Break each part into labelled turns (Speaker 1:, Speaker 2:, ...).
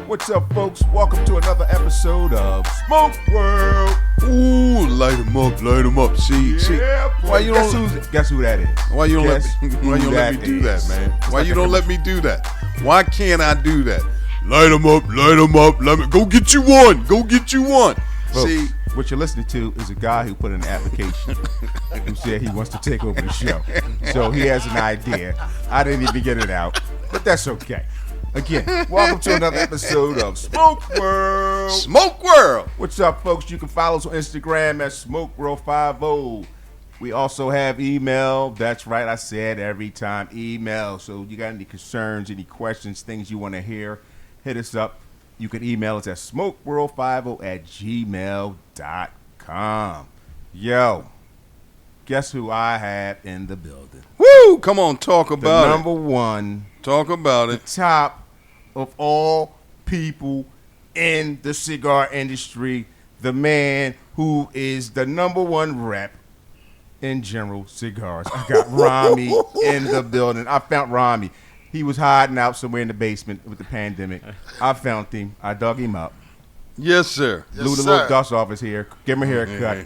Speaker 1: What's up, folks? Welcome to another episode of Smoke World.
Speaker 2: Ooh, light 'em up. See.
Speaker 1: Why you don't guess who that is?
Speaker 2: Why you don't let me do that, man? Why you don't let me do that? Why can't I do that? Light 'em up. Let me go get you one.
Speaker 1: Folks,
Speaker 2: See,
Speaker 1: what you're listening to is a guy who put in an application who said he wants to take over the show. So he has an idea. I didn't even get it out, but that's okay. Again, welcome to another episode of Smoke World.
Speaker 2: Smoke World.
Speaker 1: What's up, folks? You can follow us on Instagram at SmokeWorld50. We also have email. That's right, I said every time email. So you got any concerns, any questions, things you want to hear, hit us up. You can email us at smokeworld50@gmail.com. Yo, guess who I have in the building?
Speaker 2: Woo! Come on, talk about
Speaker 1: The number one,
Speaker 2: Talk about
Speaker 1: the
Speaker 2: it.
Speaker 1: top of all people in the cigar industry, the man who is the number one rep in General Cigars. I got Rami in the building. I found Rami. He was hiding out somewhere in the basement with the pandemic. I found him. I dug him up.
Speaker 2: Yes, sir.
Speaker 1: Blew the little dust off his hair. Give him a haircut.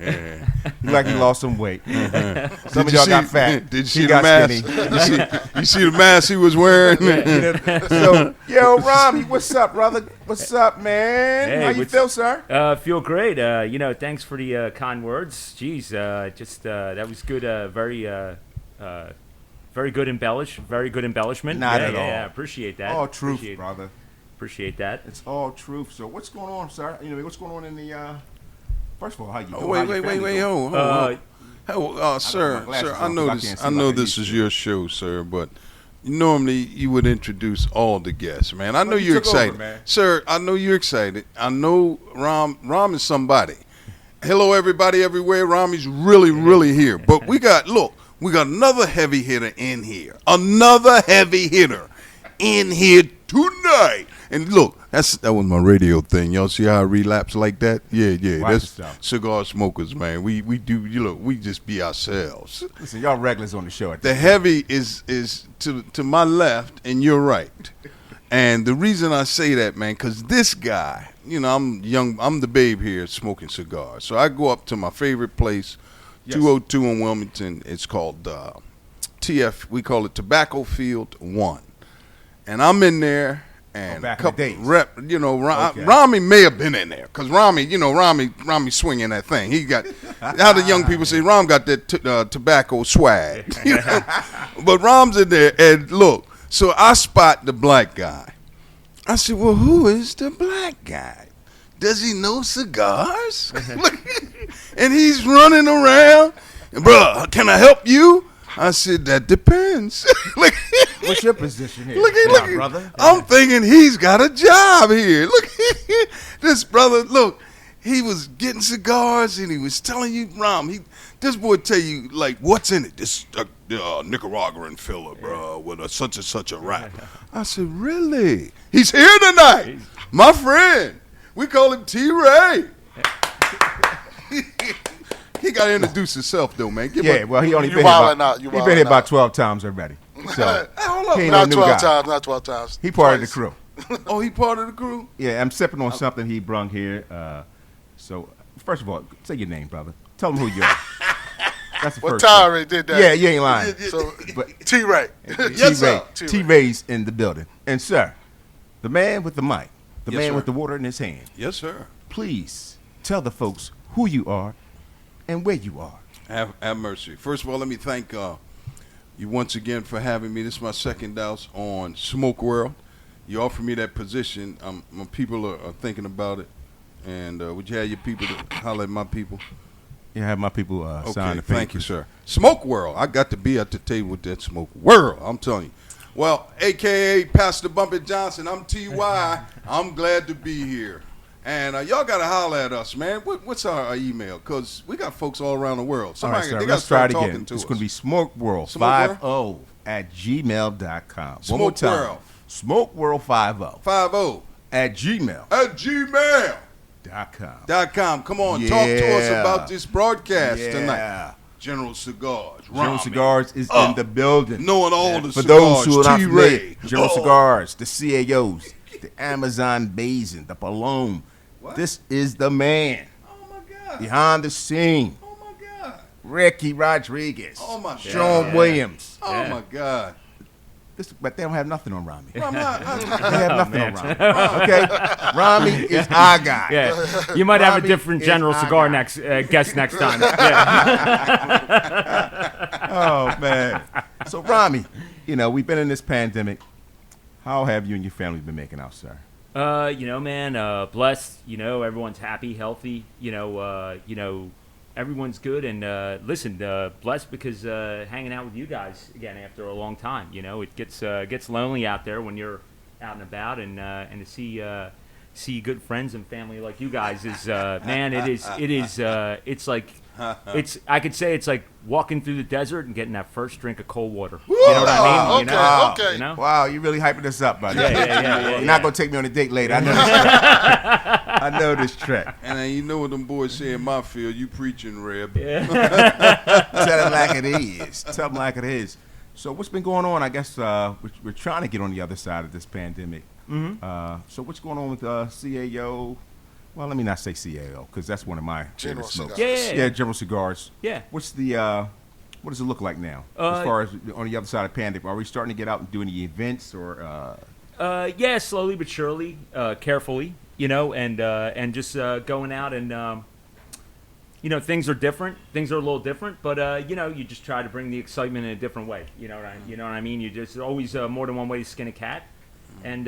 Speaker 1: He like he lost some weight. Some of y'all got fat.
Speaker 2: Did you
Speaker 1: He
Speaker 2: see the
Speaker 1: got
Speaker 2: mask?
Speaker 1: skinny.
Speaker 2: You see the mask he was wearing?
Speaker 1: So, yo, Rami, what's up, brother? What's up, man?
Speaker 3: Hey,
Speaker 1: How you feel, sir?
Speaker 3: Feel great. Thanks for the kind words. Jeez, that was good. Very good embellishment.
Speaker 1: Not at all.
Speaker 3: Yeah, appreciate that.
Speaker 1: All truth, brother.
Speaker 3: Appreciate that.
Speaker 1: It's all truth. So, what's going on, sir? What's going on in the? First of all, how you doing?
Speaker 2: Oh, wait, hold on. Sir, I know this is your show, sir, but normally you would introduce all the guests, man. I know you're excited.
Speaker 1: Over, man.
Speaker 2: Sir, I know you're excited. I know Ram is somebody. Hello, everybody everywhere. Rami's really here. But we got another heavy hitter in here. Tonight. And look, that was my radio thing. Y'all see how I relapse like that? Yeah. That's cigar smokers, man. We do. We just be ourselves.
Speaker 1: Listen, y'all regulars on the show.
Speaker 2: The heavy is to my left, and you're right. And the reason I say that, man, because this guy, I'm young. I'm the babe here smoking cigars. So I go up to my favorite place, 202 in Wilmington. It's called TF. We call it Tobacco Field 1. And I'm in there. And
Speaker 1: back
Speaker 2: couple
Speaker 1: in the days.
Speaker 2: Okay. Rami may have been in there because Rami swinging that thing. He got how the young people say Ram got that tobacco swag. But Ram's in there, and look, so I spot the black guy. I said, well, who is the black guy? Does he know cigars? And he's running around, bro. Can I help you? I said, that depends.
Speaker 1: What's your position here?
Speaker 2: Look,
Speaker 1: brother.
Speaker 2: I'm thinking he's got a job here. Look, this brother, look, he was getting cigars and he was telling you, Ram, this boy tell you, like, what's in it? This Nicaraguan filler, bro, with such and such a wrap. I said, really? He's here tonight. My friend. We call him T-Ray. He got to introduce himself, though, man.
Speaker 1: He only been here about 12 times already. So,
Speaker 4: not 12 times.
Speaker 1: He part of the crew.
Speaker 2: Oh, he part of the crew?
Speaker 1: Yeah, I'm sipping on something he brung here. So, first of all, say your name, brother. Tell them who you are. That's the first
Speaker 4: Ty already did that.
Speaker 1: Yeah, you ain't lying.
Speaker 4: So, T-Ray.
Speaker 2: Yes, sir.
Speaker 1: T-Ray's in the building. And, sir, the man with the mic, the man with the water in his hand.
Speaker 2: Yes, sir.
Speaker 1: Please tell the folks who you are and where you are.
Speaker 2: Have mercy. First of all, let me thank you once again for having me. This is my second douse on Smoke World. You offered me that position. My people are thinking about it. And would you have your people to holler at my people?
Speaker 1: Yeah, have my people sign the paper.
Speaker 2: Thank you, sir. Smoke World. I got to be at the table with that Smoke World. I'm telling you. Well, a.k.a. Pastor Bumpy Johnson, I'm T.Y. I'm glad to be here. And y'all got to holler at us, man. What's our email? Because we got folks all around the world.
Speaker 1: Somebody, all right, let's try it again. It's going to be smokeworld50@gmail.com. One more time. Smokeworld50 at gmail.com.
Speaker 2: Come on, talk to us about this broadcast tonight. General Cigars.
Speaker 1: General Cigars is in the building.
Speaker 2: Knowing all the
Speaker 1: For
Speaker 2: cigars.
Speaker 1: those who are not familiar, General Cigars, the CAOs, the Amazon basin, the balloon.
Speaker 2: What?
Speaker 1: This is the man
Speaker 2: Oh my God.
Speaker 1: behind the scene.
Speaker 2: Oh my God.
Speaker 1: Ricky Rodriguez.
Speaker 2: Oh my
Speaker 1: Sean
Speaker 3: God.
Speaker 1: Williams.
Speaker 2: Oh
Speaker 3: Yeah.
Speaker 2: my God.
Speaker 1: But they don't have nothing on Rami. They
Speaker 2: Ram,
Speaker 1: have nothing
Speaker 3: man.
Speaker 1: on Rami. Okay, Rami is our guy.
Speaker 3: Yeah, you might have a
Speaker 1: Rami
Speaker 3: different
Speaker 1: is
Speaker 3: General
Speaker 1: our
Speaker 3: Cigar
Speaker 1: guy.
Speaker 3: guest next time. Yeah.
Speaker 1: Oh man. So Rami, we've been in this pandemic. How have you and your family been making out, sir?
Speaker 3: Man, blessed. Everyone's happy, healthy. Everyone's good. And listen, blessed because hanging out with you guys again after a long time. It gets lonely out there when you're out and about, and to see good friends and family like you guys is man. It's like I could say it's like walking through the desert and getting that first drink of cold water. You know what I mean?
Speaker 4: Okay.
Speaker 1: Wow, you really hyping this up, buddy.
Speaker 3: Yeah.
Speaker 1: You're not gonna take me on a date later. I know this trick. I know this trick.
Speaker 2: And you know what them boys say in my field, you preaching, Reb.
Speaker 1: Tell it like it is. Tell them like it is. So what's been going on? I guess we're trying to get on the other side of this pandemic.
Speaker 3: Mm-hmm.
Speaker 1: So what's going on with CAO? Well, let me not say CAO because that's one of my
Speaker 4: General
Speaker 1: favorite smokes.
Speaker 4: Cigars.
Speaker 3: Yeah.
Speaker 1: General Cigars.
Speaker 3: Yeah.
Speaker 1: What's the what does it look like now as far as on the other side of the pandemic? Are we starting to get out and do any events or?
Speaker 3: Yeah, slowly but surely, carefully, and just going out and things are different. Things are a little different, but you just try to bring the excitement in a different way. You know what I mean? You just always more than one way to skin a cat, and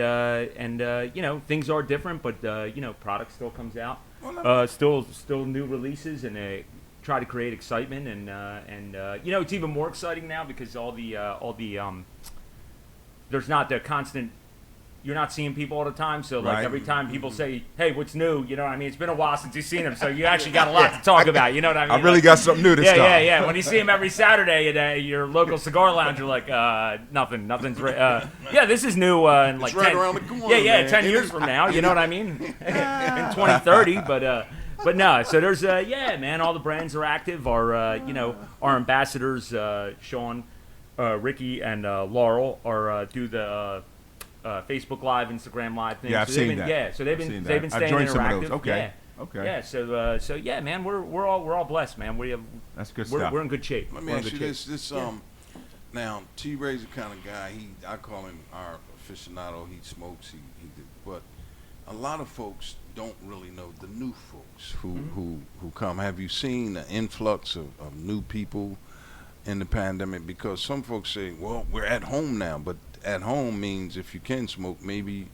Speaker 3: things are different, but product still comes out. Still new releases, and try to create excitement, and it's even more exciting now because all the there's not the constant. You're not seeing people all the time, so like
Speaker 1: Right.
Speaker 3: every time people say, "Hey, what's new?" You know what I mean? It's been a while since you've seen them, so you actually got a lot to talk about. You know what I mean?
Speaker 1: I really got something new this time.
Speaker 3: Yeah. When you see him every Saturday at your local cigar lounge, you're like, nothing's. Yeah, this is new. In like
Speaker 2: right
Speaker 3: 10,
Speaker 2: around the corner,
Speaker 3: Yeah,
Speaker 2: man.
Speaker 3: 10 years from now. You know what I mean? In 2030, but no. So there's man. All the brands are active. Our ambassadors, Sean, Ricky, and Laurel do the. Facebook Live, Instagram Live things.
Speaker 1: Yeah, I've seen that.
Speaker 3: Yeah, so they've been
Speaker 1: I've
Speaker 3: staying
Speaker 1: joined
Speaker 3: interactive.
Speaker 1: some of those. Okay.
Speaker 3: Yeah.
Speaker 1: Okay.
Speaker 3: Yeah. So yeah, man, we're all blessed, man.
Speaker 1: That's good
Speaker 3: We're
Speaker 1: stuff.
Speaker 3: in good shape.
Speaker 2: Let me ask you this. Now, T-Ray's the kind of guy, I call him our aficionado. He smokes, he did, but a lot of folks don't really know the new folks who come. Have you seen the influx of new people in the pandemic? Because some folks say, well, we're at home now, but at home means if you can smoke, maybe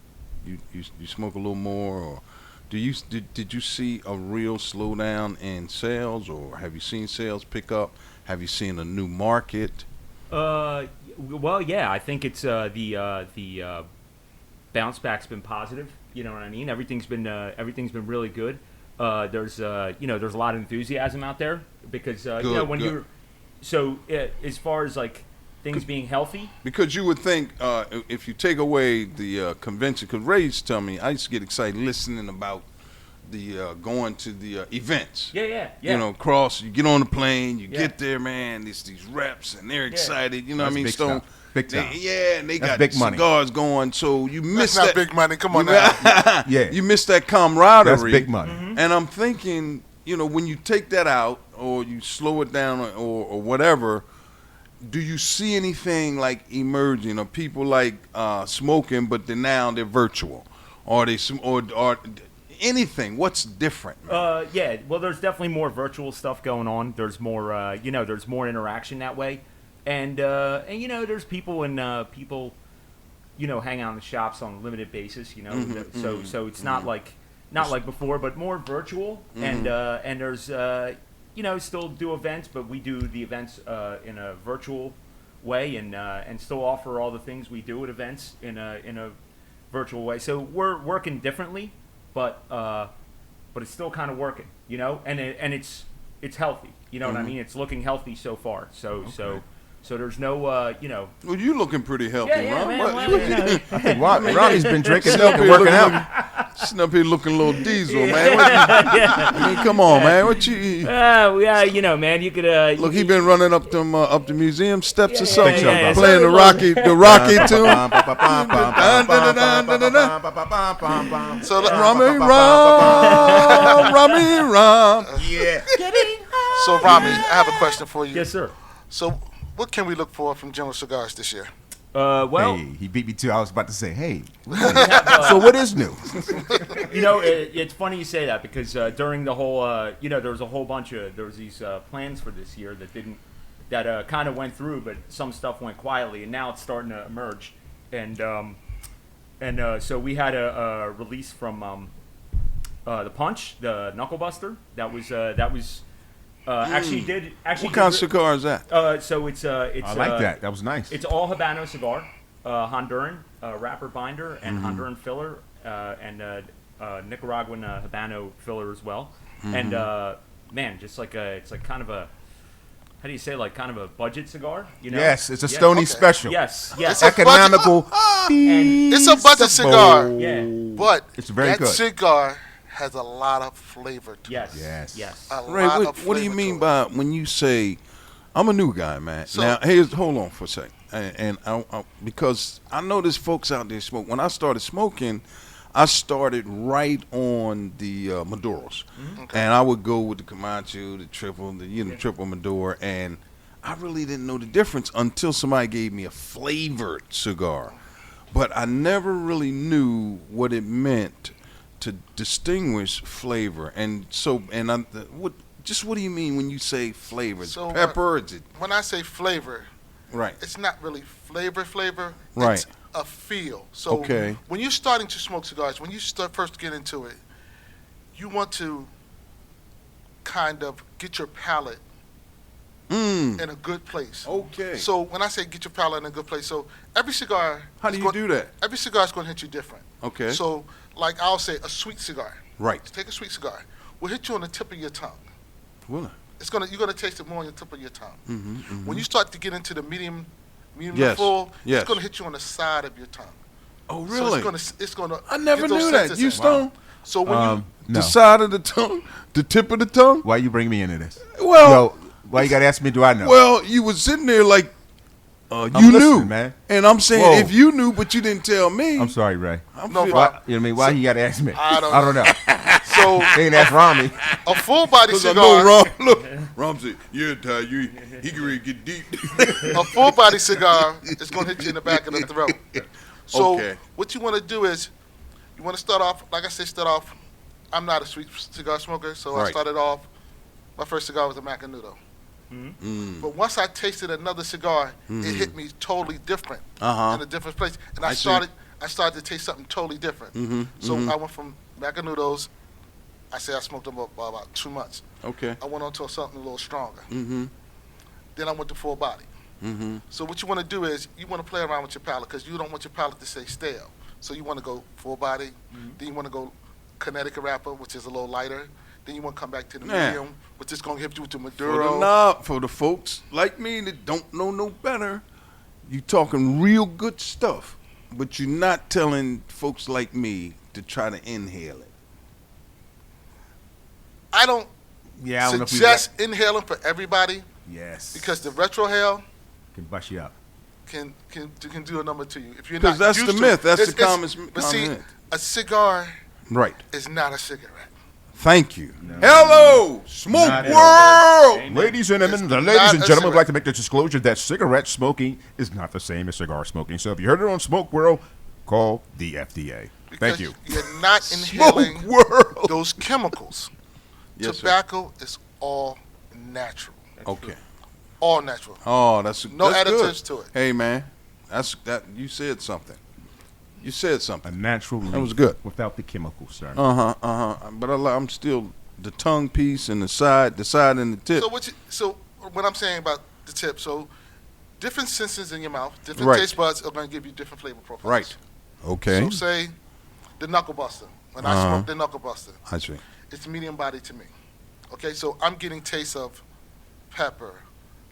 Speaker 2: you smoke a little more, or did you see a real slowdown in sales, or have you seen sales pick up? Have you seen a new market?
Speaker 3: Well, yeah, I think it's the bounce back's been positive. You know what I mean? Everything's been really good. There's a lot of enthusiasm out there because when
Speaker 2: good.
Speaker 3: you're as far as like things being healthy.
Speaker 2: Because you would think if you take away the convention, because Ray used to tell me, I used to get excited listening about the going to the events.
Speaker 3: Yeah.
Speaker 2: You get on the plane, you get there, man. It's these reps, and they're excited. You know what I mean?
Speaker 1: Big
Speaker 2: So
Speaker 1: stuff. Big time.
Speaker 2: and they
Speaker 1: That's
Speaker 2: got
Speaker 1: big money.
Speaker 2: cigars going. So you miss
Speaker 4: That's not
Speaker 2: that.
Speaker 4: big money. Come on now.
Speaker 1: Yeah.
Speaker 2: You miss that camaraderie.
Speaker 1: That's big money.
Speaker 2: And I'm thinking, when you take that out or you slow it down or whatever, do you see anything like emerging, or people like smoking, but now they're virtual, or or anything? What's different?
Speaker 3: Yeah. Well, there's definitely more virtual stuff going on. There's more, there's more interaction that way, and there's people hang out in the shops on a limited basis. So it's not like before, but more virtual, and there's still do events, but we do the events in a virtual way, and still offer all the things we do at events in a virtual way. So we're working differently, but it's still kind of working, and it's healthy. You know what I mean? It's looking healthy so far. So there's no
Speaker 2: Well, you looking pretty healthy,
Speaker 3: yeah,
Speaker 2: Ron.
Speaker 3: man.
Speaker 2: What-
Speaker 3: Well,
Speaker 1: I think Rami's been drinking milk and working out.
Speaker 2: Sitting up here looking a little diesel, man. I mean, come on, man. What you?
Speaker 3: Yeah, you know, man, you could.
Speaker 2: Look, he been running up the museum steps or something,
Speaker 3: yeah.
Speaker 2: playing the Rocky tune.
Speaker 4: So
Speaker 2: Rami Ram.
Speaker 1: Yeah.
Speaker 4: So Rami, I have a question for you.
Speaker 3: Yes, sir.
Speaker 4: So what can we look for from General Cigars this year?
Speaker 3: Well,
Speaker 1: Hey, he beat me too. I was about to say, hey.
Speaker 3: have,
Speaker 1: So what is new?
Speaker 3: you know, it's funny you say that because during the whole, you know, there was a whole bunch of these plans for this year that kind of went through, but some stuff went quietly, and now it's starting to emerge, and so we had a release from the Punch, the Knuckle Buster. That was actually
Speaker 2: What kind of cigar is that?
Speaker 3: So it's
Speaker 1: I like that. That was nice.
Speaker 3: It's all Habano cigar, Honduran wrapper binder, and Honduran filler, and Nicaraguan Habano filler as well. And man, just like it's like kind of a, how do you say, like kind of a budget cigar? You know?
Speaker 1: Yes, it's a
Speaker 3: Yeah.
Speaker 1: Stony
Speaker 4: Okay.
Speaker 1: special.
Speaker 3: Yes,
Speaker 4: It's
Speaker 3: yes.
Speaker 4: a
Speaker 1: Economical.
Speaker 3: And
Speaker 4: It's a budget cigar,
Speaker 3: yeah.
Speaker 4: but
Speaker 1: It's very
Speaker 4: that
Speaker 1: good.
Speaker 4: cigar has a lot of flavor to
Speaker 3: Yes.
Speaker 1: Yes.
Speaker 3: Yes.
Speaker 4: it.
Speaker 2: Ray, what do you mean by when you say, I'm a new guy, man?
Speaker 4: So-
Speaker 2: Now, hold on for a second. And because I know there's folks out there smoke. When I started smoking, I started right on the Maduros.
Speaker 4: Okay.
Speaker 2: And I would go with the Camacho, the triple, triple Maduro. And I really didn't know the difference until somebody gave me a flavored cigar. But I never really knew what it meant to distinguish flavor. And so, what do you mean when you say flavor? Is
Speaker 4: So,
Speaker 2: it pepper? Is it
Speaker 4: When I say flavor,
Speaker 2: right?
Speaker 4: it's not really flavor.
Speaker 2: Right.
Speaker 4: It's a feel. So
Speaker 2: Okay.
Speaker 4: when you're starting to smoke cigars, when you first get into it, you want to kind of get your palate in a good place.
Speaker 2: Okay.
Speaker 4: So when I say get your palate in a good place, so every cigar.
Speaker 2: How do you do that?
Speaker 4: Every cigar is going to hit you different.
Speaker 2: Okay.
Speaker 4: So, like I'll say, a sweet cigar.
Speaker 2: Right.
Speaker 4: Take a sweet cigar. Will hit you on the tip of your tongue.
Speaker 2: Will
Speaker 4: You're gonna taste it more on the tip of your tongue.
Speaker 2: Mm-hmm,
Speaker 4: When you start to get into the medium
Speaker 2: Yes,
Speaker 4: to full,
Speaker 2: yes.
Speaker 4: it's gonna hit you on the side of your tongue.
Speaker 2: Oh,
Speaker 4: So
Speaker 2: really?
Speaker 4: it's gonna.
Speaker 2: I never
Speaker 4: get those
Speaker 2: knew that.
Speaker 4: senses
Speaker 2: You
Speaker 4: in.
Speaker 2: stone?
Speaker 4: So when
Speaker 1: No.
Speaker 2: The side of the tongue? The tip of the tongue?
Speaker 1: Why you bring me into this?
Speaker 2: Well,
Speaker 1: Yo, why you got to ask me, do I know?
Speaker 2: well, you was sitting there like you
Speaker 1: I'm
Speaker 2: knew,
Speaker 1: listening, man.
Speaker 2: And I'm saying
Speaker 1: Whoa.
Speaker 2: if you knew, but you didn't tell me.
Speaker 1: I'm sorry, Ray.
Speaker 2: I'm
Speaker 4: No
Speaker 2: feel-
Speaker 4: problem.
Speaker 1: You know what I mean? Why you got to ask me?
Speaker 4: I don't
Speaker 1: I don't know.
Speaker 4: so
Speaker 1: They ain't ask Rami.
Speaker 4: a full body
Speaker 2: 'Cause I
Speaker 4: cigar,
Speaker 2: know Rom. Look, Rom said, "Yeah, Ty, he can really get deep."
Speaker 4: a full body cigar is gonna hit you in the back of the throat. So
Speaker 2: Okay.
Speaker 4: what you want to do is, you want to start off. Like I said, I'm not a sweet cigar smoker, so I
Speaker 2: Right.
Speaker 4: started off. My first cigar was a Macanudo. But once I tasted another cigar, it hit me totally different in a different place, and I
Speaker 2: I see.
Speaker 4: started to taste something totally different. So I went from Macanudos. I say I smoked them about 2 months.
Speaker 2: Okay.
Speaker 4: I went on to something a little stronger.
Speaker 2: Mm-hmm.
Speaker 4: Then I went to full body.
Speaker 2: Mm-hmm.
Speaker 4: So what you want to do is you want to play around with your palate because you don't want your palate to stay stale. So you want to go full body. Then you want to go Connecticut wrapper, which is a little lighter. Then you want to come back to the
Speaker 2: Yeah.
Speaker 4: medium, which is going to hit you with the
Speaker 2: For
Speaker 4: Maduro.
Speaker 2: for the folks like me that don't know no better, you talking real good stuff, but you're not telling folks like me to try to inhale it.
Speaker 4: I don't
Speaker 1: Yeah, I don't know if we
Speaker 4: suggest inhaling for everybody
Speaker 1: Yes.
Speaker 4: because the retrohale
Speaker 1: can bust you up.
Speaker 4: can do a number to you. If you're
Speaker 2: 'Cause
Speaker 4: not
Speaker 2: that's
Speaker 4: used
Speaker 2: the
Speaker 4: to
Speaker 2: myth.
Speaker 4: it.
Speaker 2: That's
Speaker 4: It's-
Speaker 2: the
Speaker 4: it's-
Speaker 2: common
Speaker 4: But see,
Speaker 2: myth.
Speaker 4: a cigar
Speaker 2: Right.
Speaker 4: is not a cigarette.
Speaker 2: Thank you. Hello, Smoke
Speaker 1: Not at
Speaker 2: World.
Speaker 3: Amen.
Speaker 1: Ladies and gentlemen,
Speaker 4: It's
Speaker 1: ladies
Speaker 4: not
Speaker 1: and
Speaker 4: a
Speaker 1: gentlemen, would
Speaker 4: cigarette.
Speaker 1: like to make the disclosure that cigarette smoking is not the same as cigar smoking. So if you heard it on Smoke World, call the FDA.
Speaker 4: Because
Speaker 1: Thank you.
Speaker 4: You're not
Speaker 2: Smoke
Speaker 4: inhaling
Speaker 2: World.
Speaker 4: those chemicals.
Speaker 2: Yes, sir.
Speaker 4: Tobacco is all natural.
Speaker 2: Okay.
Speaker 4: All natural.
Speaker 2: Oh, that's
Speaker 4: No
Speaker 2: that's
Speaker 4: additives
Speaker 2: good.
Speaker 4: to it.
Speaker 2: Hey, man, that. You said something. You said
Speaker 1: A
Speaker 2: something.
Speaker 1: natural
Speaker 2: That was
Speaker 1: leaf
Speaker 2: good.
Speaker 1: without the chemicals, sir.
Speaker 2: But I'm still the tongue piece and the side and the tip.
Speaker 4: So what I'm saying about the tip, so different senses in your mouth, different
Speaker 2: Right.
Speaker 4: taste buds are going to give you different flavor profiles.
Speaker 2: Right. Okay.
Speaker 4: So say the Knuckle Buster. When I smoke the Knuckle Buster,
Speaker 2: I see.
Speaker 4: it's medium body to me. Okay, so I'm getting taste of pepper,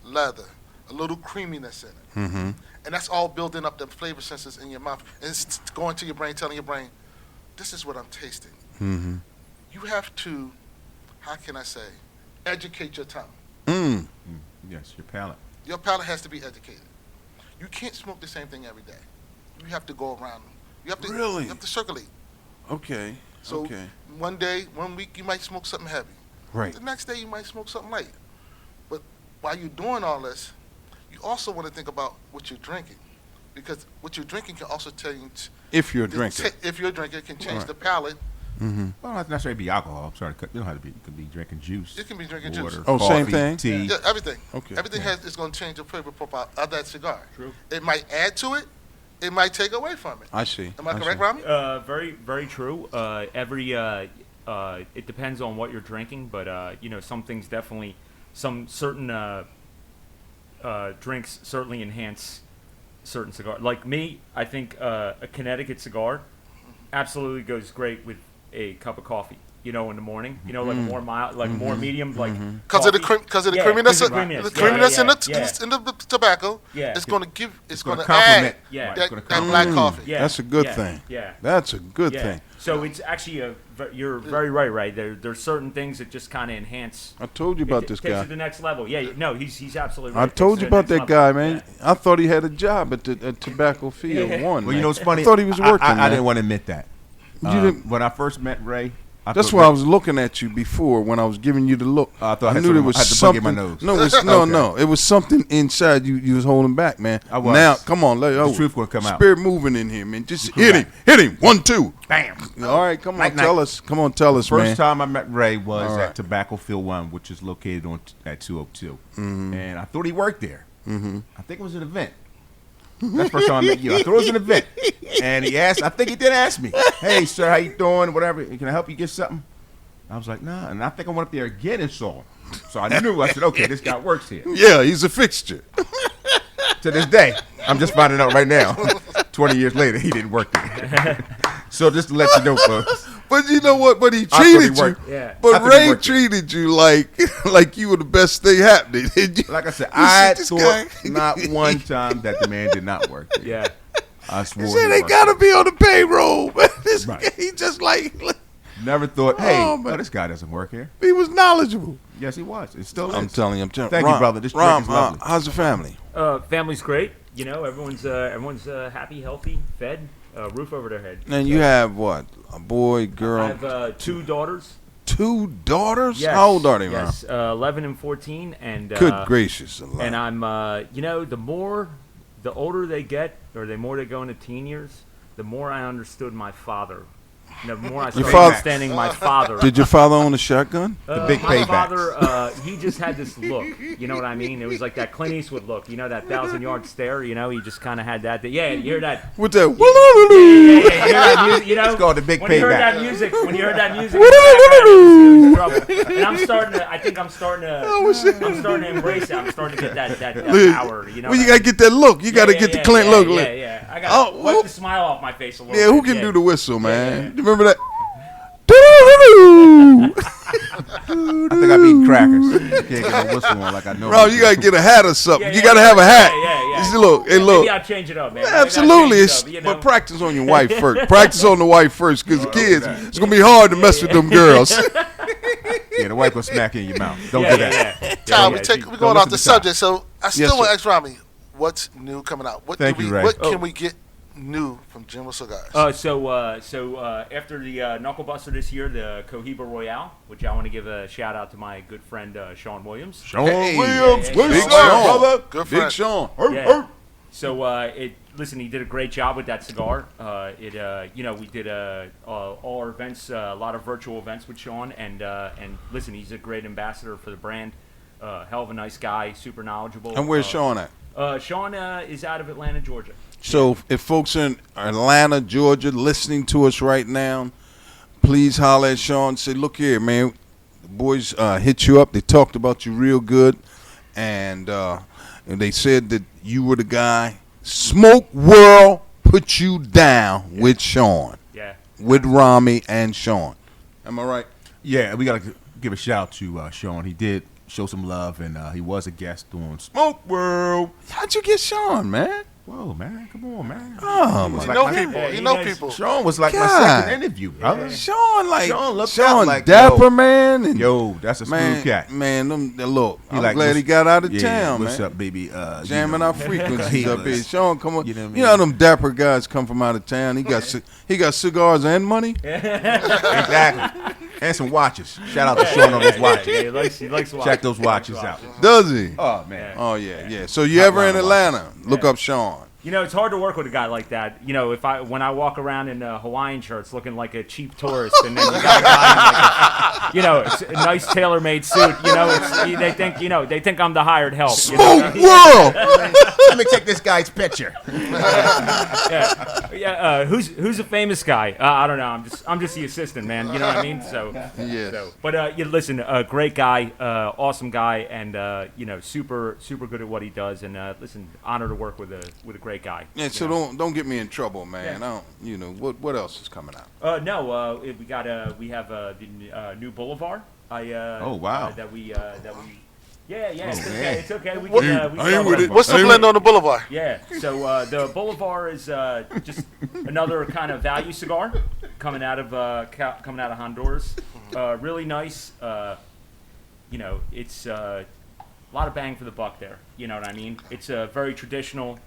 Speaker 4: leather, a little creaminess in it.
Speaker 2: Mm-hmm.
Speaker 4: And that's all building up the flavor senses in your mouth. And it's going to your brain, telling your brain, this is what I'm tasting.
Speaker 2: Mm-hmm.
Speaker 4: You have to, how can I say, educate your tongue.
Speaker 1: Yes, your palate.
Speaker 4: Your palate has to be educated. You can't smoke the same thing every day. You have to go around them. You have to
Speaker 2: Really?
Speaker 4: You have to circulate.
Speaker 2: Okay.
Speaker 4: So
Speaker 2: okay.
Speaker 4: one day, 1 week, you might smoke something heavy.
Speaker 2: Right.
Speaker 4: The next day, you might smoke something light. But while you're doing all this, you also want to think about what you're drinking, because what you're drinking can also change.
Speaker 2: If you're a drinker.
Speaker 4: If you're a drinker, it can change
Speaker 2: Right.
Speaker 4: the palate.
Speaker 2: Mm-hmm.
Speaker 1: Well, not necessarily be alcohol. I'm sorry to cut. You don't have to be. You could be drinking juice.
Speaker 4: You can be drinking
Speaker 1: water,
Speaker 4: juice.
Speaker 2: Oh, same
Speaker 1: coffee,
Speaker 2: thing?
Speaker 1: Tea.
Speaker 4: Yeah, everything.
Speaker 2: Okay.
Speaker 4: Everything is going to change the flavor profile of that cigar.
Speaker 3: True.
Speaker 4: It might add to it. It might take away from it.
Speaker 2: I see.
Speaker 4: Am I correct,
Speaker 2: see.
Speaker 4: Rami?
Speaker 3: Very, very true. It depends on what you're drinking, but some things definitely, some certain drinks certainly enhance certain cigars. Like me, I think a Connecticut cigar absolutely goes great with a cup of coffee. In the morning. Like a more mild, like more medium, like
Speaker 4: Because of the
Speaker 3: coffee.
Speaker 4: creaminess,
Speaker 3: Yeah, 'cause of the
Speaker 4: the
Speaker 3: creaminess.
Speaker 4: creaminess
Speaker 3: Yeah.
Speaker 4: in the tobacco.
Speaker 3: Yeah.
Speaker 4: It's going to give. It's going
Speaker 1: gonna
Speaker 4: to add
Speaker 1: complement.
Speaker 3: Yeah.
Speaker 1: Right,
Speaker 4: that,
Speaker 1: it's gonna
Speaker 4: that
Speaker 1: complement.
Speaker 4: black coffee.
Speaker 3: Yeah.
Speaker 2: That's a good
Speaker 3: yeah,
Speaker 2: thing.
Speaker 3: Yeah.
Speaker 2: That's a good
Speaker 3: Yeah.
Speaker 2: thing.
Speaker 3: So it's actually you're very right. There's certain things that just kind of enhance.
Speaker 2: I told you about
Speaker 3: it
Speaker 2: this
Speaker 3: takes it
Speaker 2: guy.
Speaker 3: to the next level. Yeah, no, he's absolutely
Speaker 2: I
Speaker 3: right.
Speaker 2: told
Speaker 3: Takes
Speaker 2: you
Speaker 3: it to the
Speaker 2: about that
Speaker 3: next
Speaker 2: guy,
Speaker 3: level.
Speaker 2: man. I thought he had a job at the Tobacco Field
Speaker 3: Yeah.
Speaker 2: One.
Speaker 1: Well, you know what's funny?
Speaker 2: I thought he was working.
Speaker 1: I
Speaker 2: man.
Speaker 1: didn't want to admit that.
Speaker 2: You didn't-
Speaker 1: When I first met Ray,
Speaker 2: That's
Speaker 1: thought
Speaker 2: why I
Speaker 1: Ray-
Speaker 2: was looking at you before when I was giving you the look.
Speaker 1: Oh, I thought I had
Speaker 2: knew
Speaker 1: something-
Speaker 2: there was
Speaker 1: I had the bug
Speaker 2: something.
Speaker 1: in my nose.
Speaker 2: No,
Speaker 1: Okay.
Speaker 2: no. It was something inside you. You was holding back, man.
Speaker 1: I was.
Speaker 2: Now, come on,
Speaker 1: The truth gonna come out.
Speaker 2: Spirit moving in here, man. Just
Speaker 1: You're
Speaker 2: hit him. 1, 2.
Speaker 1: Bam.
Speaker 2: All right, come on,
Speaker 1: Night,
Speaker 2: tell
Speaker 1: night.
Speaker 2: us. Come on, tell us,
Speaker 1: First
Speaker 2: man.
Speaker 1: time I met Ray was
Speaker 2: All right.
Speaker 1: at Tobacco Field 1, which is located at 202.
Speaker 2: Mm-hmm.
Speaker 1: And I thought he worked there. I think it was an event. That's the first time I met you. I thought it was an event. And he asked, I think he did ask me, hey, sir, how you doing? Whatever. Can I help you get something? I was like, nah. And I think I went up there again and saw him. So I knew. I said, okay, this guy works here.
Speaker 2: Yeah, he's a fixture.
Speaker 1: To this day, I'm just finding out right now, 20 years later, he didn't work there. So just to let you know, folks.
Speaker 2: But you know what? But he
Speaker 1: thought he
Speaker 2: treated you.
Speaker 1: worked.
Speaker 3: Yeah.
Speaker 1: I
Speaker 2: But
Speaker 1: thought he
Speaker 2: Ray
Speaker 1: worked there.
Speaker 2: treated you like you were the best thing happening.
Speaker 1: Like I said,
Speaker 2: You
Speaker 1: I
Speaker 2: see this
Speaker 1: thought
Speaker 2: guy?
Speaker 1: not one time that the man did not work there.
Speaker 3: Yeah.
Speaker 1: I swore
Speaker 2: He said
Speaker 1: he
Speaker 2: they
Speaker 1: worked
Speaker 2: gotta be on the payroll. This
Speaker 1: Right.
Speaker 2: guy, he just like
Speaker 1: Never thought, hey,
Speaker 2: Oh, man.
Speaker 1: this guy doesn't work here.
Speaker 2: he was knowledgeable.
Speaker 1: Yes, he was. It still is.
Speaker 2: I'm telling you.
Speaker 1: Thank you, brother. This drink is lovely.
Speaker 2: How's the family?
Speaker 3: Family's great. Everyone's happy, healthy, fed, roof over their head.
Speaker 2: And you have what? A boy, girl,
Speaker 3: I have 2 daughters.
Speaker 2: 2 daughters?
Speaker 3: Yes,
Speaker 2: How old are they,
Speaker 3: yes, 11 and 14, and
Speaker 2: Good gracious. alive.
Speaker 3: and I'm the older they get, or the more they go into teen years, the more I understood my father. The more I started
Speaker 2: father-
Speaker 3: understanding my father.
Speaker 2: Did your father own a shotgun?
Speaker 1: big
Speaker 3: my
Speaker 1: paybacks.
Speaker 3: father, he just had this look. You know what I mean? It was like that Clint Eastwood look. You know, that 1,000-yard stare. He just kind of had that. Yeah, you hear that?
Speaker 2: With that,
Speaker 3: Yeah, you hear that music,
Speaker 1: It's called the big
Speaker 3: when you heard
Speaker 1: payback.
Speaker 3: that music, when you heard that music, it was trouble. And I'm starting to. I think I'm starting to embrace it. I'm starting to get that
Speaker 2: Look,
Speaker 3: power. You know.
Speaker 2: well, you gotta get that look. You gotta get the Clint look.
Speaker 3: Yeah,
Speaker 2: Look.
Speaker 3: yeah. I got to
Speaker 2: Oh,
Speaker 3: wipe
Speaker 2: who-
Speaker 3: the smile off my face a little.
Speaker 2: Yeah,
Speaker 3: bit.
Speaker 2: who can do the whistle, man?
Speaker 3: yeah.
Speaker 2: You remember that?
Speaker 1: I think I beat crackers. Can't get a whistle on like I know.
Speaker 2: Bro, you gotta get a hat or something.
Speaker 3: Yeah,
Speaker 2: you
Speaker 3: yeah,
Speaker 2: gotta
Speaker 3: yeah,
Speaker 2: have a hat.
Speaker 3: yeah.
Speaker 2: You see, look, hey, look.
Speaker 3: Maybe I'll change it up, man. Maybe I'll
Speaker 2: Absolutely,
Speaker 3: change
Speaker 2: it's,
Speaker 3: it up, you know?
Speaker 2: but practice on your wife first. Practice on the wife first, because the kids, it's gonna be hard to mess with them girls.
Speaker 1: Yeah, the wife will smack you in your mouth. Don't
Speaker 3: Yeah,
Speaker 1: do that.
Speaker 3: yeah.
Speaker 4: Tom,
Speaker 3: Yeah,
Speaker 4: we're
Speaker 3: yeah.
Speaker 4: going
Speaker 1: listen
Speaker 4: off the
Speaker 1: to Tom.
Speaker 4: subject, so I still
Speaker 2: Yes,
Speaker 4: want
Speaker 2: sir.
Speaker 4: to ask Rami, what's new coming out?
Speaker 1: Thank you, Ray.
Speaker 4: What
Speaker 3: Oh.
Speaker 4: can we get new from General Cigars?
Speaker 3: So after the Knuckle Buster this year, the Cohiba Royale, which I want to give a shout out to my good friend Sean Williams.
Speaker 1: Sean
Speaker 2: Hey,
Speaker 1: Williams,
Speaker 3: yeah,
Speaker 1: what's
Speaker 2: Big
Speaker 1: up,
Speaker 2: Sean.
Speaker 1: brother?
Speaker 4: Good
Speaker 2: Big
Speaker 4: friend.
Speaker 2: Sean.
Speaker 3: Yeah. So listen, he did a great job with that cigar. We did all our events, a lot of virtual events with Sean, and listen, he's a great ambassador for the brand. Hell of a nice guy, super knowledgeable.
Speaker 2: And where's Sean at?
Speaker 3: Sean is out of Atlanta, Georgia.
Speaker 2: So if folks in Atlanta, Georgia, listening to us right now, please holler at Sean. Say, look here, man. The boys hit you up. They talked about you real good, and they said that you were the guy. Smoke World put you down with Sean,
Speaker 3: Yeah.
Speaker 2: with Rami and Sean. Am I right?
Speaker 1: Yeah, we got to give a shout out to Sean. He did show some love, and he was a guest on Smoke World.
Speaker 2: How'd you get Sean, man?
Speaker 1: Whoa, man, come on, man.
Speaker 2: Oh,
Speaker 1: was
Speaker 2: my
Speaker 4: You know
Speaker 1: like
Speaker 2: God.
Speaker 4: people.
Speaker 3: Yeah,
Speaker 4: You
Speaker 3: he
Speaker 4: know
Speaker 3: knows-
Speaker 4: people.
Speaker 1: Sean was like my
Speaker 2: God.
Speaker 1: second interview, brother.
Speaker 2: Sean, like,
Speaker 1: Sean looked
Speaker 2: Sean
Speaker 1: out like,
Speaker 2: dapper,
Speaker 1: yo.
Speaker 2: man. And
Speaker 1: Yo, that's a smooth
Speaker 2: man,
Speaker 1: cat.
Speaker 2: man, look,
Speaker 1: He
Speaker 2: I'm
Speaker 1: like,
Speaker 2: glad he
Speaker 1: what's-
Speaker 2: got out of
Speaker 1: yeah,
Speaker 2: town,
Speaker 1: what's
Speaker 2: man.
Speaker 1: up, baby?
Speaker 2: Jamming our frequencies
Speaker 1: He
Speaker 2: up here.
Speaker 1: was-
Speaker 2: Sean, come on.
Speaker 1: you know what I
Speaker 2: You know how
Speaker 1: mean?
Speaker 2: them dapper guys come from out of town. He got cigars and money.
Speaker 1: Exactly. And some watches. Shout out to Sean on those watches.
Speaker 3: Yeah, he likes to watch.
Speaker 1: Check those watches out.
Speaker 2: Does he?
Speaker 1: Oh, man.
Speaker 2: Oh yeah. So you ever in Atlanta? Look up Sean.
Speaker 3: You know, it's hard to work with a guy like that. You know, when I walk around in Hawaiian shirts looking like a cheap tourist, and then you got a guy in like a nice tailor-made suit. You know, they think I'm the hired help. You know?
Speaker 2: Smoke World.
Speaker 1: Let me take this guy's picture.
Speaker 3: Who's a famous guy? I don't know. I'm just the assistant, man. You know what I mean? So,
Speaker 2: Yes.
Speaker 3: but you listen, great guy, awesome guy, and super good at what he does. And listen, honor to work with a great guy.
Speaker 2: Yeah. So don't get me in trouble, man.
Speaker 3: Yeah.
Speaker 2: I don't. You know what else is coming out?
Speaker 3: We have the new Boulevard.
Speaker 1: Oh, wow.
Speaker 3: That we. Yeah, it's okay.
Speaker 1: man.
Speaker 3: It's okay. We
Speaker 4: What-
Speaker 3: can. We
Speaker 2: I
Speaker 3: can
Speaker 2: ain't
Speaker 3: talk
Speaker 2: with
Speaker 3: about
Speaker 2: it.
Speaker 4: What's the blend on the Boulevard?
Speaker 3: Yeah, so the Bolivar is just another kind of value cigar coming out of Honduras. Really nice. It's a lot of bang for the buck there. You know what I mean? It's a very traditional,